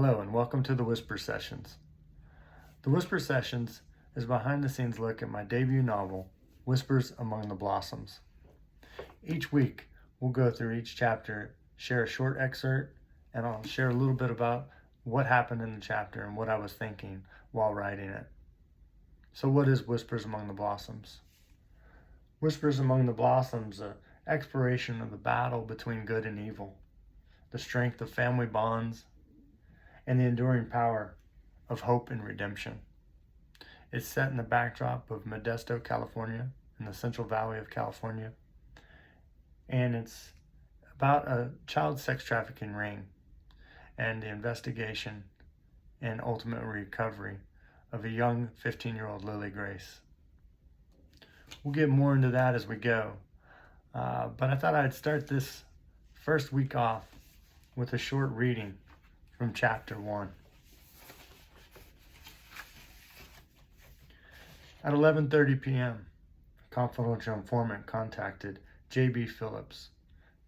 Hello and welcome to the Whisper Sessions. The Whisper Sessions is a behind-the-scenes look at my debut novel, Whispers Among the Blossoms. Each week, we'll go through each chapter, share a short excerpt, and I'll share a little bit about what happened in the chapter and what I was thinking while writing it. So what is Whispers Among the Blossoms? Whispers Among the Blossoms, an exploration of the battle between good and evil, the strength of family bonds, and the enduring power of hope and redemption. It's set in the backdrop of Modesto, California, in the Central Valley of California, and it's about a child sex trafficking ring and the investigation and ultimate recovery of a young 15-year-old Lily Grace. We'll get more into that as we go, but I thought I'd start this first week off with a short reading from chapter 1. At 11:30 p.m., a confidential informant contacted J.B. Phillips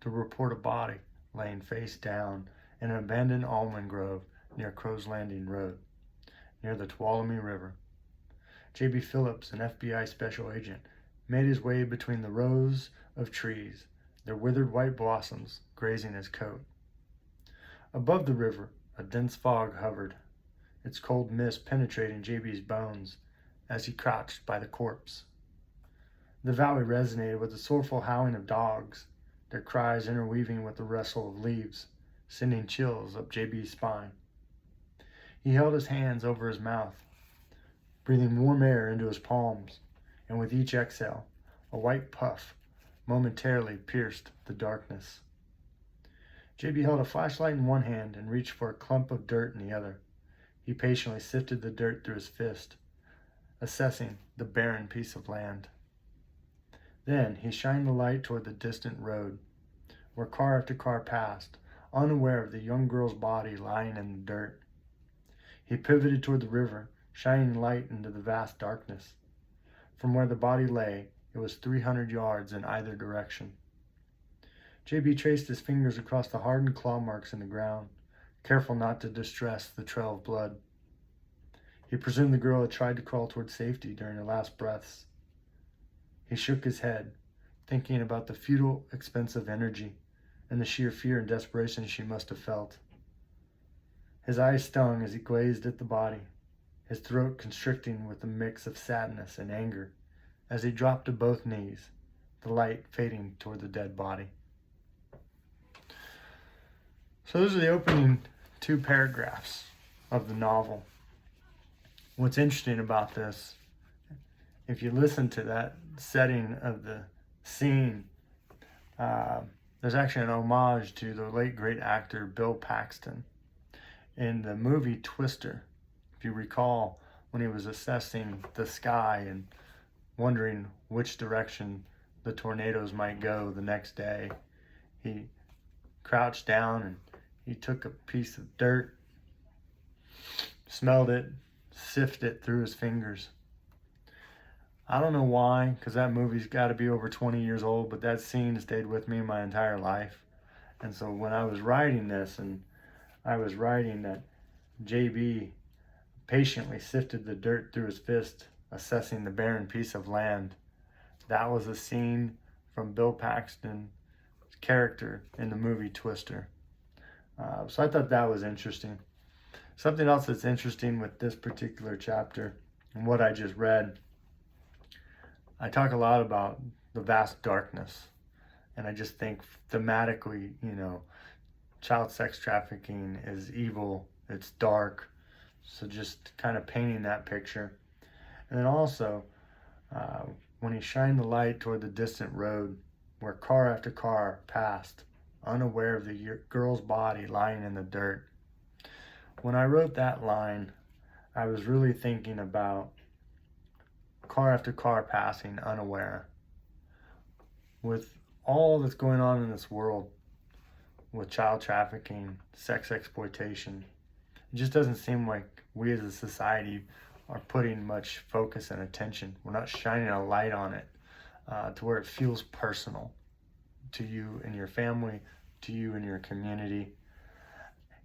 to report a body laying face down in an abandoned almond grove near Crow's Landing Road, near the Tuolumne River. J.B. Phillips, an FBI special agent, made his way between the rows of trees, their withered white blossoms grazing his coat. Above the river, a dense fog hovered, its cold mist penetrating J.B.'s bones as he crouched by the corpse. The valley resonated with the soulful howling of dogs, their cries interweaving with the rustle of leaves, sending chills up J.B.'s spine. He held his hands over his mouth, breathing warm air into his palms, and with each exhale, a white puff momentarily pierced the darkness. J.B. held a flashlight in one hand and reached for a clump of dirt in the other. He patiently sifted the dirt through his fist, assessing the barren piece of land. Then he shined the light toward the distant road, where car after car passed, unaware of the young girl's body lying in the dirt. He pivoted toward the river, shining light into the vast darkness. From where the body lay, it was 300 yards in either direction. J.B. traced his fingers across the hardened claw marks in the ground, careful not to distress the trail of blood. He presumed the girl had tried to crawl toward safety during her last breaths. He shook his head, thinking about the futile expense of energy and the sheer fear and desperation she must have felt. His eyes stung as he gazed at the body, his throat constricting with a mix of sadness and anger as he dropped to both knees, the light fading toward the dead body. So those are the opening 2 paragraphs of the novel. What's interesting about this, if you listen to that setting of the scene, there's actually an homage to the late great actor Bill Paxton in the movie Twister. If you recall, when he was assessing the sky and wondering which direction the tornadoes might go the next day, he crouched down and he took a piece of dirt, smelled it, sifted it through his fingers. I don't know why, because that movie's got to be over 20 years old, but that scene stayed with me my entire life. And so when I was writing this, and I was writing that J.B. patiently sifted the dirt through his fist, assessing the barren piece of land, that was a scene from Bill Paxton's character in the movie Twister. So I thought that was interesting. Something else that's interesting with this particular chapter and what I just read, I talk a lot about the vast darkness. And I just think thematically, child sex trafficking is evil, it's dark. So just kind of painting that picture. And then also, when he shined the light toward the distant road where car after car passed, unaware of the girl's body lying in the dirt. When I wrote that line, I was really thinking about car after car passing unaware. With all that's going on in this world, with child trafficking, sex exploitation, it just doesn't seem like we as a society are putting much focus and attention. We're not shining a light on it to where it feels personal to you and your family, to you and your community.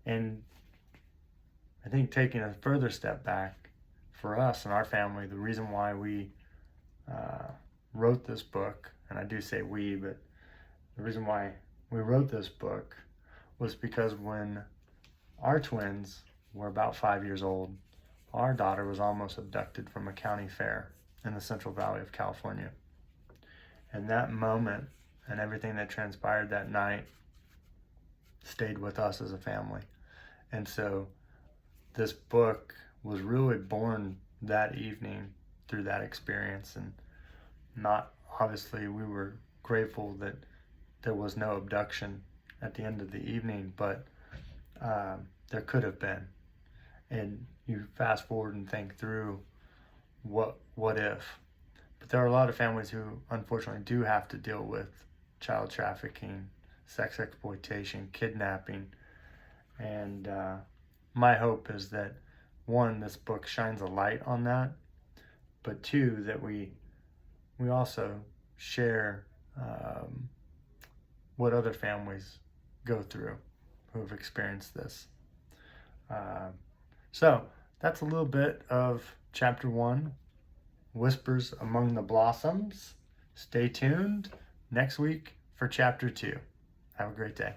And I think taking a further step back for us and our family, the reason why we wrote this book, and I do say we, but the reason why we wrote this book was because when our twins were about 5 years old, our daughter was almost abducted from a county fair in the Central Valley of California. And that moment and everything that transpired that night stayed with us as a family. And so this book was really born that evening through that experience. And not, obviously, we were grateful that there was no abduction at the end of the evening, but there could have been. And you fast forward and think through what if. But there are a lot of families who unfortunately do have to deal with child trafficking, sex exploitation, kidnapping. And my hope is that, one, this book shines a light on that, but two, that we also share what other families go through who have experienced this. So that's a little bit of chapter 1, Whispers Among the Blossoms. Stay tuned next week for chapter 2. Have a great day.